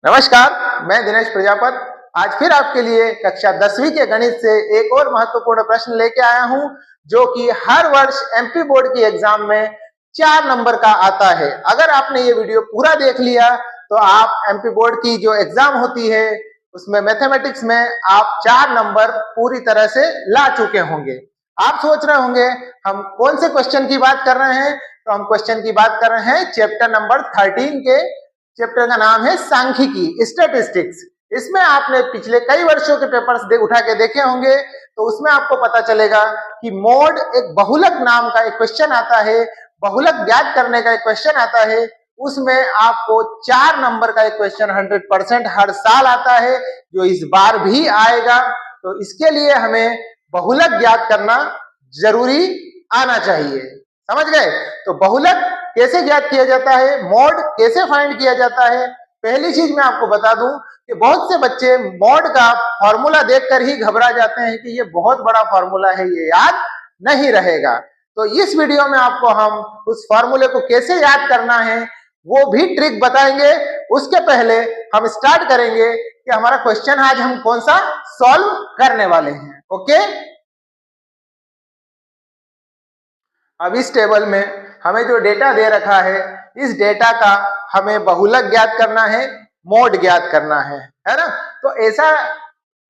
नमस्कार, मैं दिनेश प्रजापत आज फिर आपके लिए कक्षा 10वीं के गणित से एक और महत्वपूर्ण प्रश्न लेके आया हूं, जो कि हर वर्ष एमपी बोर्ड की एग्जाम में 4 नंबर का आता है। अगर आपने ये वीडियो पूरा देख लिया तो आप एमपी बोर्ड की जो एग्जाम होती है उसमें मैथमेटिक्स में आप 4 नंबर पूरी तरह से ला चुके होंगे। आप सोच रहे होंगे हम कौन से क्वेश्चन की बात कर रहे हैं, तो हम क्वेश्चन की बात कर रहे हैं चैप्टर नंबर 13 के। चैप्टर का नाम है सांख्यिकी, स्टैटिस्टिक्स। इसमें आपने पिछले कई वर्षों के पेपर्स उठा के देखे होंगे, तो उसमें आपको पता चलेगा कि मोड एक बहुलक नाम का एक क्वेश्चन आता है, बहुलक ज्ञात करने का एक क्वेश्चन आता है। उसमें आपको 4 नंबर का एक क्वेश्चन 100% हर साल आता है, जो इस बार भी आएगा। तो इसके लिए हमें बहुलक ज्ञात करना जरूरी आना चाहिए। समझ गए? तो बहुलक कैसे ज्ञात किया जाता है, मोड कैसे फाइंड किया जाता है। पहली चीज मैं आपको बता दूं कि बहुत से बच्चे मोड का फॉर्मूला देखकर ही घबरा जाते हैं कि ये बहुत बड़ा फॉर्मूला है, ये याद नहीं रहेगा। तो इस वीडियो में आपको हम उस फॉर्मूले को कैसे याद करना है वो भी ट्रिक बताएंगे। उसके पहले हम स्टार्ट करेंगे कि हमारा क्वेश्चन आज हम कौन सा सॉल्व करने वाले हैं। ओके, अब इस टेबल में हमें जो डेटा दे रखा है, इस डेटा का हमें बहुलक ज्ञात करना है, मोड ज्ञात करना है ना। तो ऐसा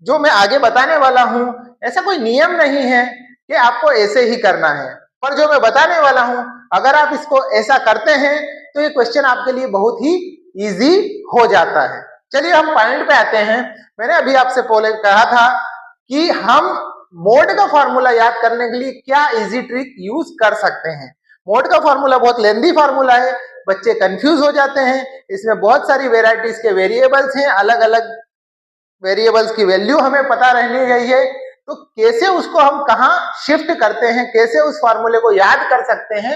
जो मैं आगे बताने वाला हूं, ऐसा कोई नियम नहीं है कि आपको ऐसे ही करना है, पर जो मैं बताने वाला हूं अगर आप इसको ऐसा करते हैं तो ये क्वेश्चन आपके लिए बहुत ही इजी हो जाता है। चलिए हम पॉइंट पे आते हैं। मैंने अभी आपसे पहले कहा था कि हम मोड का फॉर्मूला याद करने के लिए क्या इजी ट्रिक यूज कर सकते हैं। मोड का फॉर्मूला बहुत लेंथी फॉर्मूला है, बच्चे कंफ्यूज हो जाते हैं। इसमें बहुत सारी वेराइटीज के वेरिएबल्स हैं, अलग अलग वेरिएबल्स की वैल्यू हमें पता रहनी चाहिए। तो कैसे उसको हम कहाँ शिफ्ट करते हैं, कैसे उस फॉर्मूले को याद कर सकते हैं,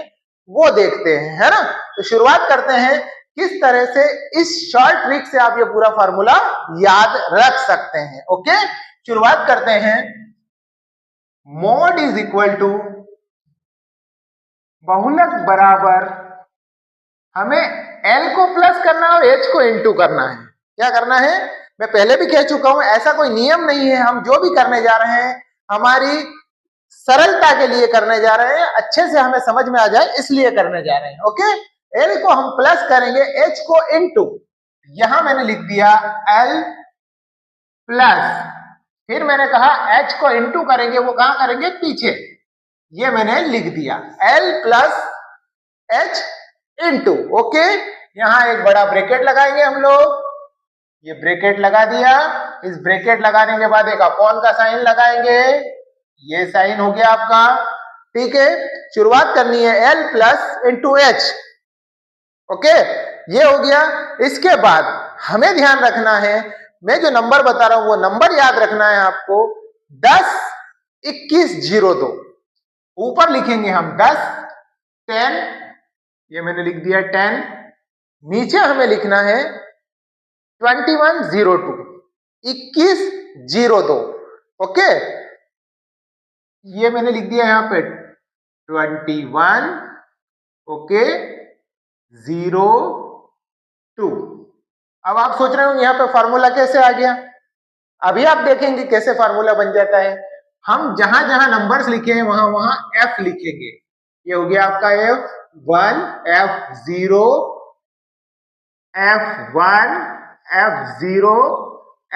वो देखते हैं, है ना। तो शुरुआत करते हैं किस तरह से इस शॉर्ट ट्रिक से आप ये पूरा फॉर्मूला याद रख सकते हैं। ओके, शुरुआत करते हैं। मोड इज इक्वल टू बहुलक बराबर, हमें L को प्लस करना है और H को इनटू करना है। क्या करना है, मैं पहले भी कह चुका हूं, ऐसा कोई नियम नहीं है। हम जो भी करने जा रहे हैं हमारी सरलता के लिए करने जा रहे हैं, अच्छे से हमें समझ में आ जाए इसलिए करने जा रहे हैं। ओके, L को हम प्लस करेंगे, H को इनटू, यहां मैंने लिख दिया L प्लस, फिर मैंने कहा H को इनटू करेंगे, वो कहां करेंगे, पीछे, ये मैंने लिख दिया L plus H into. Okay, यहां एक बड़ा ब्रैकेट लगाएंगे हम लोग, ये ब्रैकेट लगा दिया। इस ब्रैकेट लगाने के बाद एक अपॉन का साइन लगाएंगे, ये साइन हो गया आपका। ठीक है, शुरुआत करनी है L plus into H। Okay, ये हो गया। इसके बाद हमें ध्यान रखना है, मैं जो नंबर बता रहा हूं वो नंबर याद रखना है आपको, 10 21 02। ऊपर लिखेंगे हम 10 10, ये मैंने लिख दिया 10। नीचे हमें लिखना है 2102, 2102। ओके, ये मैंने लिख दिया यहां पे 21, ओके 02। अब आप सोच रहे हो यहां पे फॉर्मूला कैसे आ गया, अभी आप देखेंगे कैसे फॉर्मूला बन जाता है। हम जहां जहां नंबर्स लिखे हैं वहां वहां F लिखेंगे। ये हो गया आपका F1, F0, F1, F0,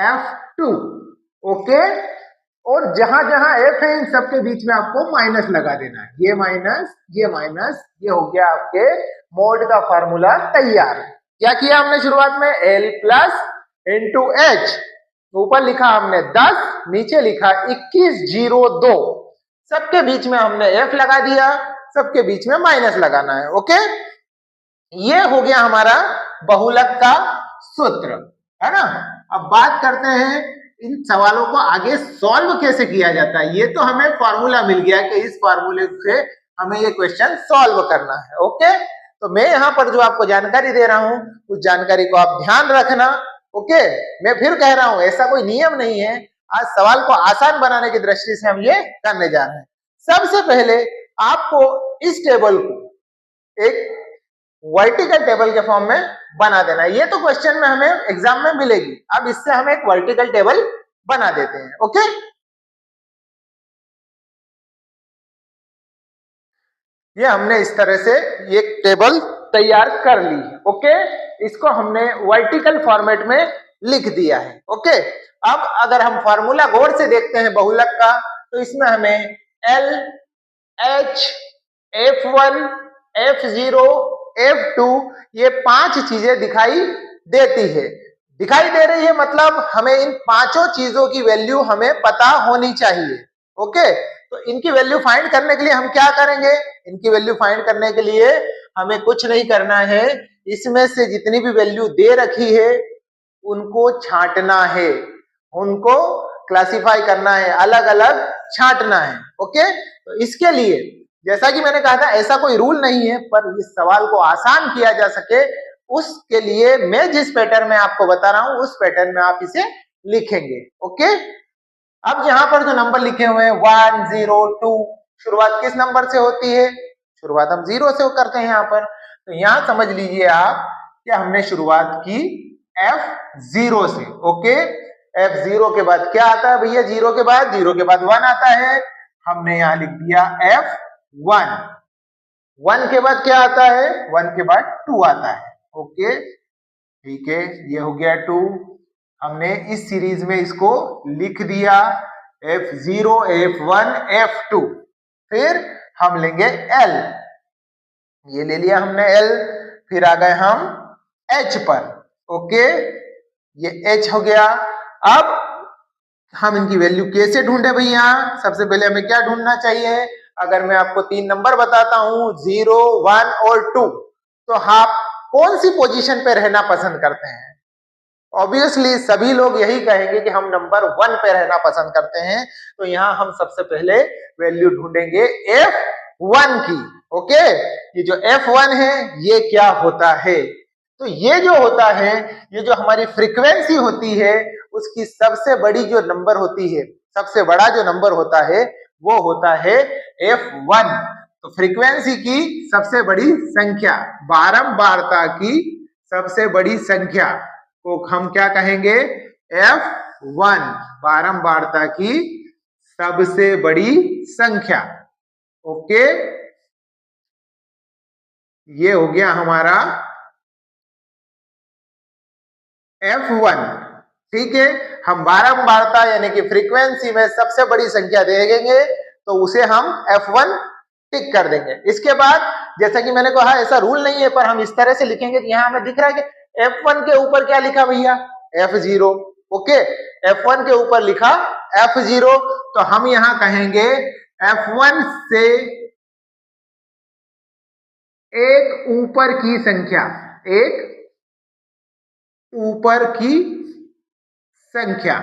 F2। Okay, और जहां जहां F है इन सबके बीच में आपको माइनस लगा देना है, ये माइनस, ये माइनस, ये हो गया आपके मोड का फॉर्मूला तैयार। क्या किया हमने शुरुआत में, L प्लस इंटू H, ऊपर लिखा हमने 10, नीचे लिखा 2102, सबके बीच में हमने F लगा दिया, सबके बीच में माइनस लगाना है। ओके, ये हो गया हमारा बहुलक का सूत्र, है ना। अब बात करते हैं इन सवालों को आगे सॉल्व कैसे किया जाता है। ये तो हमें फॉर्मूला मिल गया कि इस फॉर्मूले से हमें ये क्वेश्चन सॉल्व करना है। ओके, तो मैं यहां पर जो आपको जानकारी दे रहा हूं उस जानकारी को आप ध्यान रखना। ओके, मैं फिर कह रहा हूं ऐसा कोई नियम नहीं है, आज सवाल को आसान बनाने की दृष्टि से हम ये करने जा रहे हैं। सबसे पहले आपको इस टेबल को एक वर्टिकल टेबल के फॉर्म में बना देना। ये तो क्वेश्चन में हमें एग्जाम में मिलेगी। अब इससे हम एक वर्टिकल टेबल बना देते हैं। ओके, ये हमने इस तरह से एक टेबल तैयार कर ली। ओके, इसको हमने वर्टिकल फॉर्मेट में लिख दिया है। ओके, अब अगर हम फॉर्मूला गौर से देखते हैं बहुलक का, तो इसमें हमें L, H, F1, F0, F2 ये 5 चीजें दिखाई देती है। दिखाई दे रही है मतलब हमें इन पांचों चीजों की वैल्यू हमें पता होनी चाहिए। ओके, तो इनकी वैल्यू फाइंड करने के लिए हम क्या करेंगे? इनकी वैल्यू फाइंड करने के लिए हमें कुछ नहीं करना है, इसमें से जितनी भी वैल्यू दे रखी है उनको छांटना है, उनको क्लासिफाई करना है, अलग अलग छांटना है। ओके, तो इसके लिए जैसा कि मैंने कहा था ऐसा कोई रूल नहीं है, पर इस सवाल को आसान किया जा सके उसके लिए मैं जिस पैटर्न में आपको बता रहा हूं उस पैटर्न में आप इसे लिखेंगे। ओके, अब यहाँ पर जो नंबर लिखे हुए हैं 1, 0, 2, शुरुआत किस नंबर से होती है? शुरुआत हम 0 से करते हैं यहाँ पर। तो यहाँ समझ लीजिए आप कि हमने शुरुआत की F0 से। ओके, F0 के बाद क्या आता है भैया? 0 के बाद 1 आता है। हमने यहाँ लिख दिया F1। 1 के बाद क्या आता है? 1 के बाद 2 आता है। ओके, ठीक है, ये हो गया 2। हमने इस सीरीज में इसको लिख दिया F0, F1, F2। फिर हम लेंगे L, ये ले लिया हमने L। फिर आ गए हम H पर। ओके, ये H हो गया। अब हम इनकी वैल्यू कैसे ढूंढे भैया? सबसे पहले हमें क्या ढूंढना चाहिए? अगर मैं आपको 3 नंबर बताता हूं 0, 1 और 2, तो आप कौन सी पोजीशन पे रहना पसंद करते हैं? ऑब्वियसली सभी लोग यही कहेंगे कि हम नंबर 1 पे रहना पसंद करते हैं। तो यहां हम सबसे पहले वैल्यू ढूंढेंगे F1 की। ओके, ये जो F1 है ये क्या होता है? तो ये जो होता है, ये जो हमारी फ्रीक्वेंसी होती है उसकी सबसे बड़ी जो नंबर होती है, सबसे बड़ा जो नंबर होता है वो होता है F1। तो फ्रीक्वेंसी की सबसे बड़ी संख्या, बारंबारता की सबसे बड़ी संख्या को हम क्या कहेंगे? F1, बारंबारता की सबसे बड़ी संख्या। ओके, ये हो गया हमारा F1। ठीक है, हम बारंबारता यानी कि फ्रीक्वेंसी में सबसे बड़ी संख्या देंगे तो उसे हम F1 टिक कर देंगे। इसके बाद जैसा कि मैंने कहा ऐसा रूल नहीं है, पर हम इस तरह से लिखेंगे कि यहां हमें दिख रहा है कि F1 के ऊपर क्या लिखा भैया? F0। ओके, F1 के ऊपर लिखा F0, तो हम यहां कहेंगे F1 से एक ऊपर की संख्या, एक ऊपर की संख्या,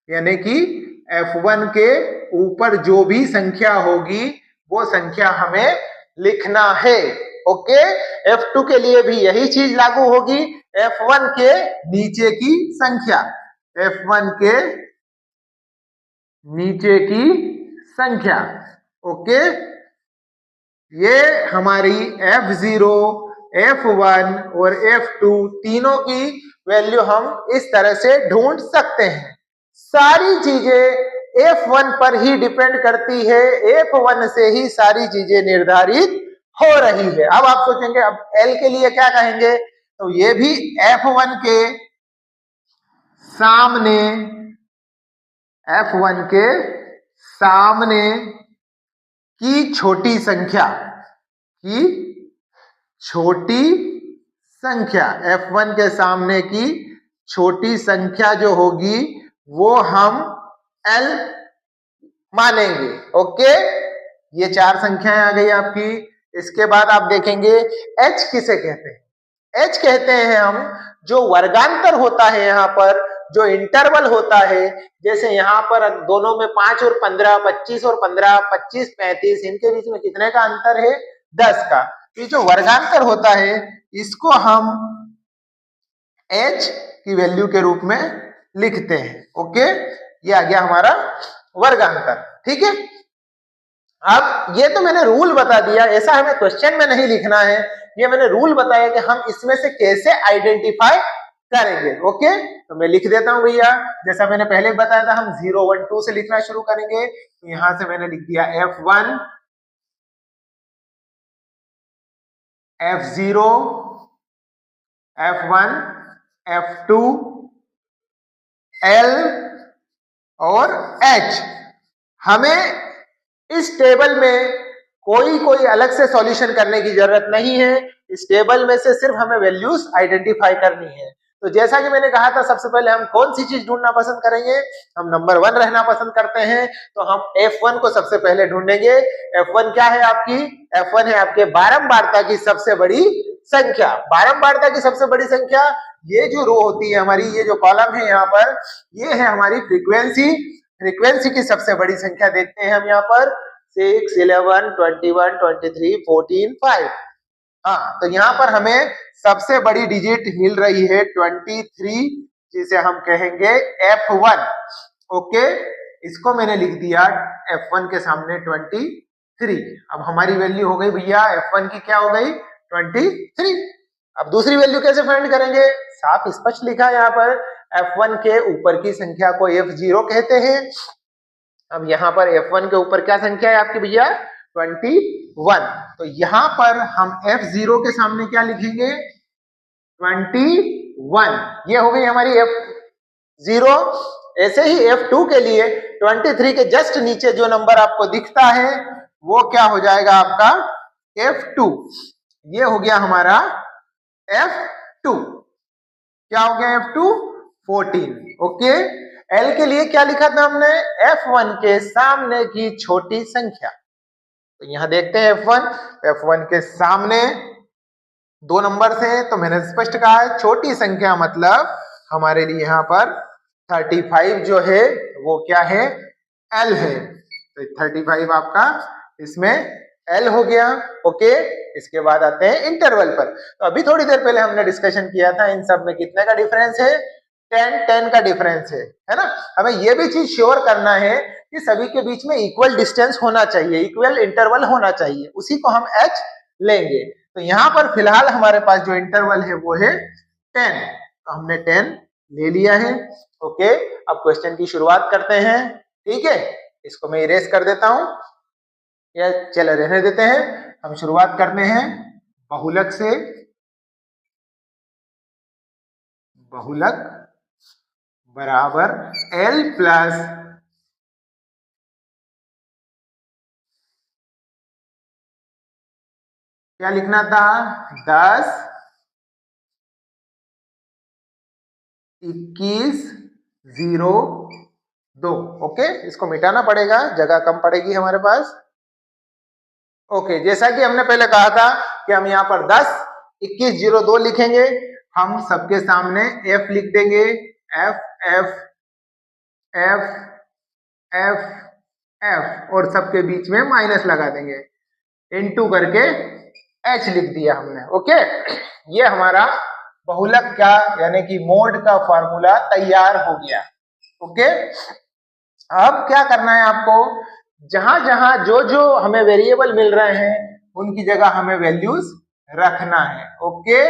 यानी कि F1 के ऊपर जो भी संख्या होगी वो संख्या हमें लिखना है। ओके, F2 के लिए भी यही चीज लागू होगी। F1 के नीचे की संख्या, F1 के नीचे की संख्या। ओके, ये हमारी F0, F1 और F2 तीनों की वैल्यू हम इस तरह से ढूंढ सकते हैं। सारी चीजें F1 पर ही डिपेंड करती है, F1 से ही सारी चीजें निर्धारित हो रही है। अब आप सोचेंगे अब L के लिए क्या कहेंगे? तो ये भी F1 के सामने, F1 के सामने की छोटी संख्या, की छोटी संख्या, F1 के सामने की छोटी संख्या जो होगी वो हम L मानेंगे। ओके, ये 4 संख्याएं आ गई आपकी। इसके बाद आप देखेंगे H किसे कहते हैं? H कहते हैं हम जो वर्गांतर होता है, यहाँ पर जो इंटरवल होता है, जैसे यहाँ पर दोनों में 5 और 15, 25 और 15, 25, 35, इनके बीच में कितने का अंतर है? 10 का। ये जो वर्गांतर होता है इसको हम H की वैल्यू के रूप में लिखते हैं। ओके, ये आ गया हमारा वर्गांतर। ठीक है, अब ये तो मैंने रूल बता दिया, ऐसा हमें क्वेश्चन में नहीं लिखना है, ये मैंने रूल बताया कि हम इसमें से कैसे आइडेंटिफाई करेंगे। ओके, तो मैं लिख देता हूं भैया, जैसा मैंने पहले बताया था, हम 0 1 2 से लिखना शुरू करेंगे। तो यहां से मैंने लिख दिया F1, F0, F1, F2, L और H। हमें इस टेबल में कोई अलग से सॉल्यूशन करने की जरूरत नहीं है, इस टेबल में से सिर्फ हमें वैल्यूज आइडेंटिफाई करनी है। तो जैसा कि मैंने कहा था, सबसे पहले हम कौन सी चीज ढूंढना पसंद करेंगे, हम नंबर 1 रहना पसंद करते हैं, तो हम F1 को सबसे पहले ढूंढेंगे। F1 क्या है आपकी, F1 है आपके बारंबारता की सबसे बड़ी संख्या। बारंबारता की सबसे बड़ी संख्या, ये जो रो होती है हमारी, ये जो कॉलम है यहाँ पर, ये है हमारी फ्रीक्वेंसी। फ्रीक्वेंसी की सबसे बड़ी संख्या देखते हैं हम यहाँ पर, 6 11 21 23 14 5। हाँ, तो यहाँ पर हमें सबसे बड़ी डिजिट मिल रही है 23, जिसे हम कहेंगे F1। ओके, इसको मैंने लिख दिया F1 के सामने 23। अब हमारी वैल्यू हो गई भैया F1 की, क्या हो गई 23। अब दूसरी वैल्यू कैसे फाइंड करेंगे, साफ स्पष्ट लिखा है यहाँ पर, F1 के ऊपर की संख्या को F0 कहते हैं। अब यहाँ पर F1 के ऊपर क्या संख्या है आपकी भैया, 21। तो यहाँ पर हम F0 के सामने क्या लिखेंगे, 21। ये हो गई हमारी F0। ऐसे ही F2 के लिए 23 के जस्ट नीचे जो नंबर आपको दिखता है वो क्या हो जाएगा आपका F2। ये हो गया हमारा F2। क्या हो गया F2, 14। ओके, L के लिए क्या लिखा था हमने, F1 के सामने की छोटी संख्या। तो यहां देखते हैं F1 के सामने 2 नंबर से, तो मैंने स्पष्ट कहा है छोटी संख्या मतलब हमारे लिए यहाँ पर 35 जो है वो क्या है, L है। तो 35 आपका इसमें L हो गया। ओके, इसके बाद आते हैं इंटरवल पर। तो अभी थोड़ी देर पहले हमने डिस्कशन किया था इन सब में कितने का डिफरेंस है, 10 का डिफरेंस है ना। हमें यह भी चीज श्योर करना है कि सभी के बीच में इक्वल डिस्टेंस होना चाहिए, इक्वल इंटरवल होना चाहिए, उसी को हम H लेंगे। तो यहाँ पर फिलहाल हमारे पास जो इंटरवल है वो है 10, तो हमने 10 ले लिया है। ओके, अब क्वेश्चन की शुरुआत करते हैं। ठीक है, इसको मैं इरेज कर देता हूं, या चलो रहने देते हैं। हम शुरुआत करते हैं बहुलक से। बहुलक बराबर L प्लस क्या लिखना था, 10 21 0 2। ओके, इसको मिटाना पड़ेगा, जगह कम पड़ेगी हमारे पास। ओके, जैसा कि हमने पहले कहा था कि हम यहाँ पर 10 21 0 2 लिखेंगे, हम सबके सामने F लिख देंगे, F F F F F और सबके बीच में माइनस लगा देंगे, इनटू करके H लिख दिया हमने। ओके, ये हमारा बहुलक का यानी कि मोड का फॉर्मूला तैयार हो गया। ओके, अब क्या करना है आपको, जहां जहां जो जो हमें वेरिएबल मिल रहे हैं उनकी जगह हमें वैल्यूज रखना है। ओके,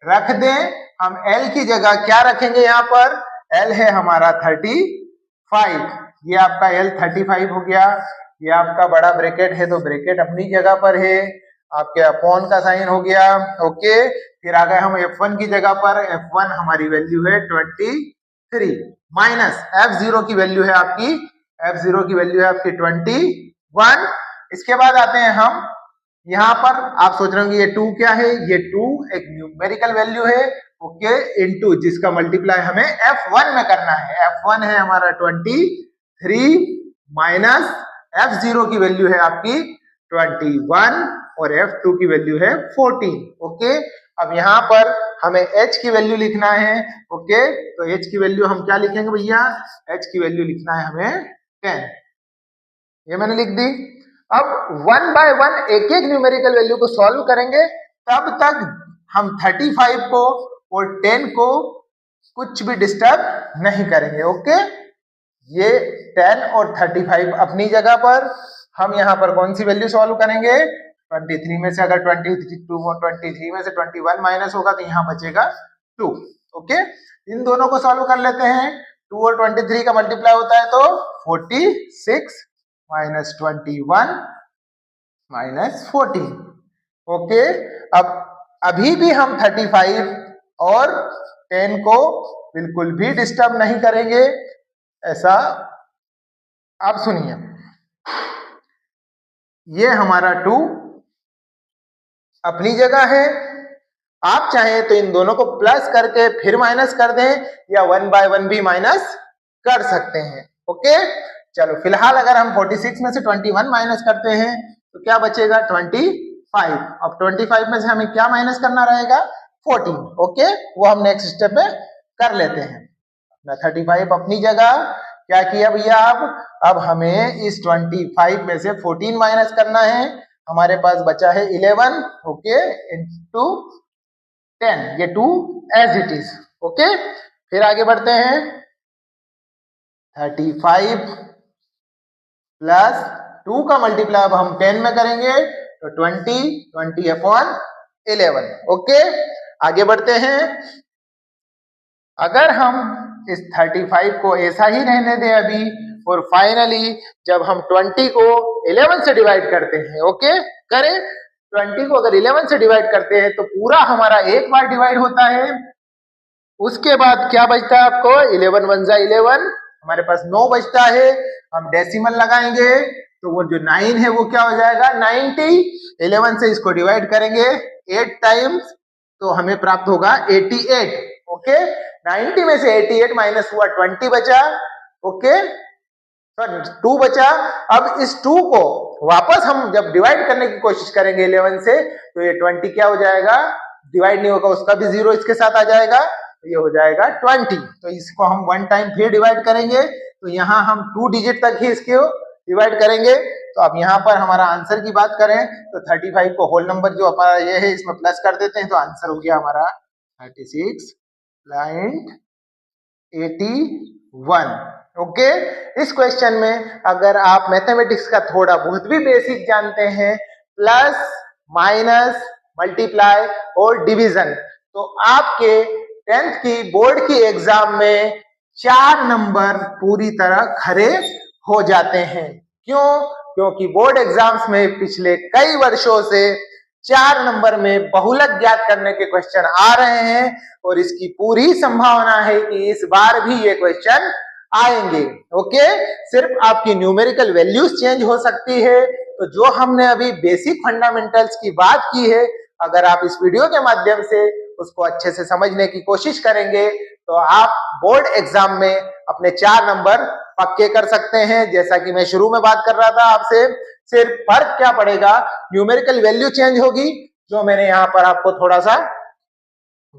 रख दें। हम L की जगह क्या रखेंगे, यहाँ पर L है हमारा 35, ये आपका L 35 हो गया। ये आपका बड़ा ब्रैकेट है तो ब्रैकेट अपनी जगह पर है, आपके अपॉन का साइन हो गया। ओके, फिर आ गए हम F1 की जगह पर, F1 हमारी वैल्यू है 23 माइनस F0 की वैल्यू है आपकी, F0 की वैल्यू है आपकी 21। इसके बाद आते हैं हम यहाँ पर, आप सोच रहे होंगे ये 2 क्या है, ये 2 एक न्यूमेरिकल वैल्यू है। ओके, इनटू जिसका मल्टीप्लाई हमें F1 में करना है। F1 है हमारा 23 माइनस F0 की वैल्यू है आपकी 21 और F2 की वैल्यू है 14। ओके, अब यहाँ पर हमें H की वैल्यू लिखना है। ओके, तो H की वैल्यू हम क्या लिखेंगे भैया, H की वैल्यू लिखना है हमें 10, ये मैंने लिख दी। अब 1 बाय 1 एक एक न्यूमेरिकल वैल्यू को सॉल्व करेंगे, तब तक हम 35 को और 10 को कुछ भी डिस्टर्ब नहीं करेंगे। ओके, ये 10 और 35 अपनी जगह पर, हम यहाँ पर कौन सी वैल्यू सॉल्व करेंगे? 23 में से अगर 23 में से 21 माइनस होगा तो यहाँ बचेगा 2। ओके, इन दोनों को सॉल्व कर लेते हैं। 2 और 23 का मल्टीप्लाई होता है तो 46 माइनस 21 माइनस 14। ओके, अब अभी भी हम 35 और 10 को बिल्कुल भी डिस्टर्ब नहीं करेंगे। ऐसा आप सुनिए, ये हमारा 2 अपनी जगह है। आप चाहें तो इन दोनों को प्लस करके फिर माइनस कर दें या 1 बाय 1 भी माइनस कर सकते हैं। ओके, चलो फिलहाल अगर हम 46 में से 21 माइनस करते हैं तो क्या बचेगा? 25। अब 25 में से हमें क्या माइनस करना रहेगा? 14। ओके, वो हम नेक्स्ट स्टेप में कर लेते हैं। 35 अपनी जगह, क्या किया भैया? अब हमें इस 25 में से 14 माइनस करना है। हमारे पास बचा है 11। ओके, इनटू 10, ये 2 एज इट इज। ओके, फिर आगे बढ़ते हैं। 35 प्लस 2 का मल्टीप्लाई अब हम 10 में करेंगे तो 20 अपॉन 11। ओके, आगे बढ़ते हैं। अगर हम इस 35 को ऐसा ही रहने दें अभी, और फाइनली जब हम 20 को 11 से डिवाइड करते हैं, ओके करें, 20 को अगर 11 से डिवाइड करते हैं तो पूरा हमारा एक बार डिवाइड होता है। उसके बाद क्या बचता है आपको? 11 1 जा 11, हमारे पास 9 बचता है। हम डेसिमल लगाएंगे तो वो जो 9 है वो क्या हो जाएगा? 90। 11 से इसको डिवाइड करेंगे 8 टाइम्स तो हमें प्राप्त होगा 88। ओके, 90 में से 88 माइनस हुआ 20 बचा। ओके, 2 बचा। अब इस 2 को वापस हम जब डिवाइड करने की कोशिश करेंगे 11 से तो ये 20 क्या हो जाएगा? डिवाइड नहीं होगा, उसका भी 0 इसके साथ आ जाएगा, तो ये हो जाएगा 20। तो इसको हम 1 टाइम फिर डिवाइड करेंगे तो यहाँ हम 2 डिजिट तक ही इसको डिवाइड करेंगे। तो अब यहाँ पर हमारा आंसर की बात करें तो 35 को होल नंबर जो हमारा ये है इसमें प्लस कर देते हैं तो आंसर हो गया हमारा 36.81। ओके, इस क्वेश्चन में अगर आप मैथमेटिक्स का थोड़ा बहुत भी बेसिक जानते हैं, प्लस माइनस मल्टीप्लाई और डिवीजन, तो आपके 10th की बोर्ड की एग्जाम में 4 नंबर पूरी तरह खरे हो जाते हैं। क्यों? क्योंकि बोर्ड एग्जाम्स में पिछले कई वर्षों से 4 नंबर में बहुलक ज्ञात करने के क्वेश्चन आ रहे हैं और इसकी पूरी संभावना है कि इस बार भी ये क्वेश्चन आएंगे। ओके, सिर्फ आपकी न्यूमेरिकल वैल्यूज चेंज हो सकती है। तो जो हमने अभी बेसिक फंडामेंटल्स की बात की है, अगर आप इस वीडियो के माध्यम से उसको अच्छे से समझने की कोशिश करेंगे तो आप बोर्ड एग्जाम में अपने 4 नंबर पक्के कर सकते हैं। जैसा कि मैं शुरू में बात कर रहा था आपसे, सिर्फ फर्क क्या पड़ेगा? न्यूमेरिकल वैल्यू चेंज होगी। जो मैंने यहाँ पर आपको थोड़ा सा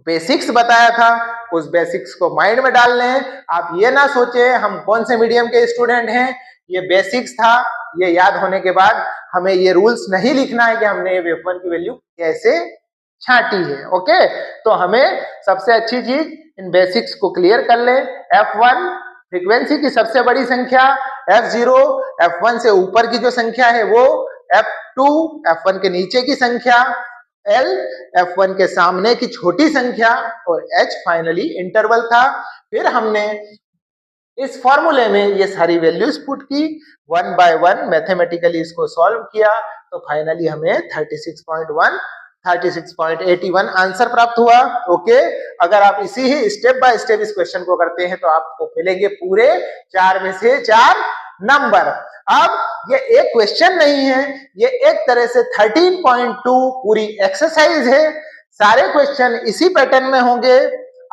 बेसिक्स बताया था, उस बेसिक्स को माइंड में डाल लें। आप ये ना सोचे हम कौन से मीडियम के स्टूडेंट हैं, ये बेसिक्स था, ये याद होने के बाद हमें ये रूल्स नहीं लिखना है कि हमने ये F1 की वैल्यू कैसे छांटी है। ओके, तो हमें सबसे अच्छी चीज इन बेसिक्स को क्लियर कर ले। F1 फ्रीक्वेंसी की सबसे बड़ी संख्या, F0 F1 से ऊपर की जो संख्या है वो, F2 F1 के नीचे की संख्या, L F1 के सामने की छोटी संख्या और H फाइनली इंटरवल था। फिर हमने इस फॉर्मूले में ये सारी वैल्यूज पुट की, 1 बाय 1 मैथमेटिकली इसको सॉल्व किया तो फाइनली हमें 36.81 आंसर प्राप्त हुआ। ओके, अगर आप इसी ही स्टेप बाय स्टेप इस क्वेश्चन को करते हैं तो आपको मिलेंगे पूरे 4 में से 4 नंबर। अब ये एक क्वेश्चन नहीं है, ये एक तरह से 13.2 पूरी एक्सरसाइज है। सारे क्वेश्चन इसी पैटर्न में होंगे।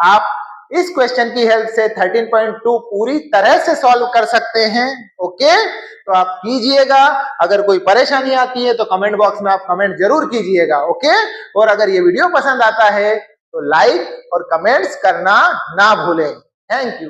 आप इस क्वेश्चन की हेल्प से 13.2 पूरी तरह से सॉल्व कर सकते हैं। ओके, तो आप कीजिएगा। अगर कोई परेशानी आती है तो कमेंट बॉक्स में आप कमेंट जरूर कीजिएगा। ओके, और अगर ये वीडियो पसंद आता है तो लाइक और कमेंट्स करना ना भूलें। Thank you.